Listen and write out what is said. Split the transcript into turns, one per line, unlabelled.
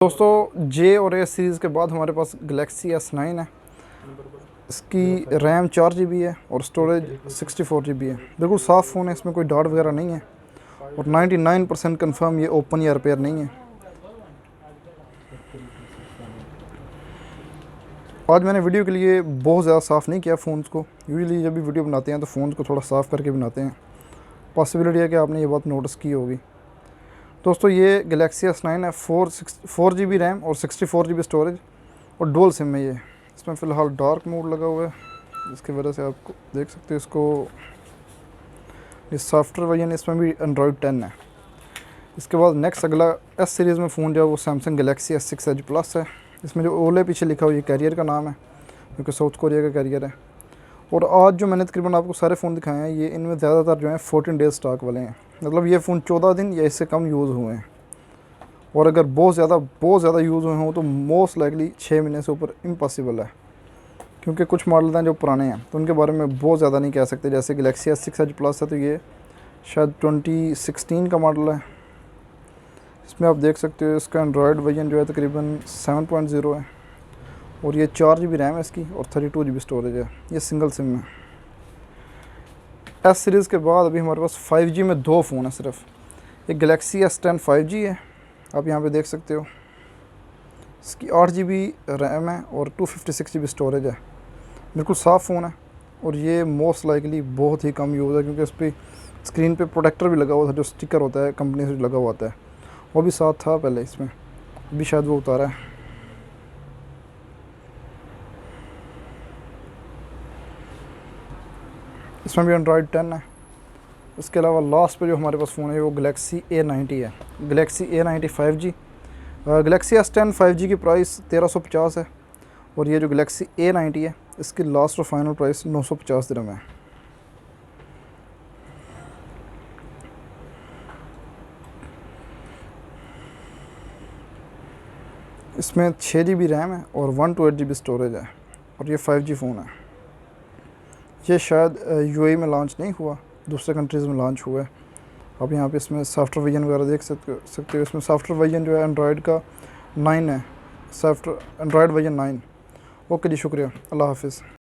दोस्तों जे और S series के बाद हमारे पास गलेक्सी S9 है। इसकी रैम 4 GB है और स्टोरेज 64 GB है। बिल्कुल साफ़ फ़ोन है, इसमें कोई डाट वगैरह नहीं है और 99% कंफर्म ये ओपन या रिपेयर नहीं है। आज मैंने वीडियो के लिए बहुत ज़्यादा साफ़ नहीं किया फ़ोन्स को। यूजुअली जब भी वीडियो बनाते हैं तो फ़ोन्स को थोड़ा साफ़ करके बनाते हैं। पॉसिबिलिटी है कि आपने ये बात नोटिस की होगी। दोस्तों ये गलेक्सी S9 है, 4 GB रैम और 64 GB स्टोरेज और डुअल सिम है ये। इसमें फ़िलहाल डार्क मोड लगा हुआ है, जिसकी वजह से आपको देख सकते हो इसको। ये सॉफ्टवेयर वर्जन इसमें भी एंड्रॉयड 10 है। इसके बाद नेक्स्ट अगला एस सीरीज़ में फ़ोन जो है वो Samsung Galaxy S6 as plus है। इसमें जो ओले पीछे लिखा हुआ ये कैरियर का नाम है, क्योंकि साउथ कोरिया का कैरियर है। और आज जो मैंने तकरीबन आपको सारे फ़ोन दिखाए हैं, ये इनमें ज़्यादातर जो है 14 डेज़ स्टॉक वाले हैं। मतलब ये फ़ोन 14 दिन या इससे कम यूज़ हुए हैं। और अगर बहुत ज़्यादा यूज़ हुए हों तो मोस्ट लाइकली 6 महीने से ऊपर इम्पॉसिबल है, क्योंकि कुछ मॉडल हैं जो पुराने हैं तो उनके बारे में बहुत ज़्यादा नहीं कह सकते। जैसे गलेक्सी S6 एज प्लस है तो ये शायद 2016 का मॉडल है। इसमें आप देख सकते हो इसका एंड्रॉयड वर्जन जो है तकरीबन 7.0 है और ये 4 GB रैम है इसकी और 32 GB स्टोरेज है। ये सिंगल सिम है। एस सीरीज़ के बाद अभी हमारे पास 5G में 2 फ़ोन है सिर्फ। एक गलेक्सी S10 5G है, आप यहाँ पे देख सकते हो। इसकी 8 GB रैम है और 256 GB स्टोरेज है। बिल्कुल साफ़ फ़ोन है और ये मोस्ट लाइकली बहुत ही कम यूज़ है, क्योंकि इस पर स्क्रीन पे प्रोटेक्टर भी लगा हुआ था, जो स्टिकर होता है कंपनी से लगा हुआ होता है, वो भी साथ था पहले। इसमें अभी शायद वो उतारा है। इसमें भी एंड्रॉयड 10 है। इसके अलावा लास्ट पे जो हमारे पास फ़ोन है वो गलेक्सी A90 है। Galaxy A90 5G। Galaxy S10 5G की प्राइस 1350 है और ये जो गलेक्सी A90 है इसकी लास्ट और फाइनल प्राइस 950 दिरहम है। इसमें 6 GB रैम है और 128 GB स्टोरेज है और ये 5G फ़ोन है। ये शायद UAE में लॉन्च नहीं हुआ, दूसरे कंट्रीज़ में लॉन्च हुआ है। आप यहाँ पे इसमें सॉफ्टवेयर वर्जन वगैरह देख सकते हो। इसमें सॉफ्टवेयर वर्जन जो है एंड्रॉयड का 9 है, एंड्रॉयड वर्जन 9। ओके जी, शुक्रिया, अल्लाह हाफिज़।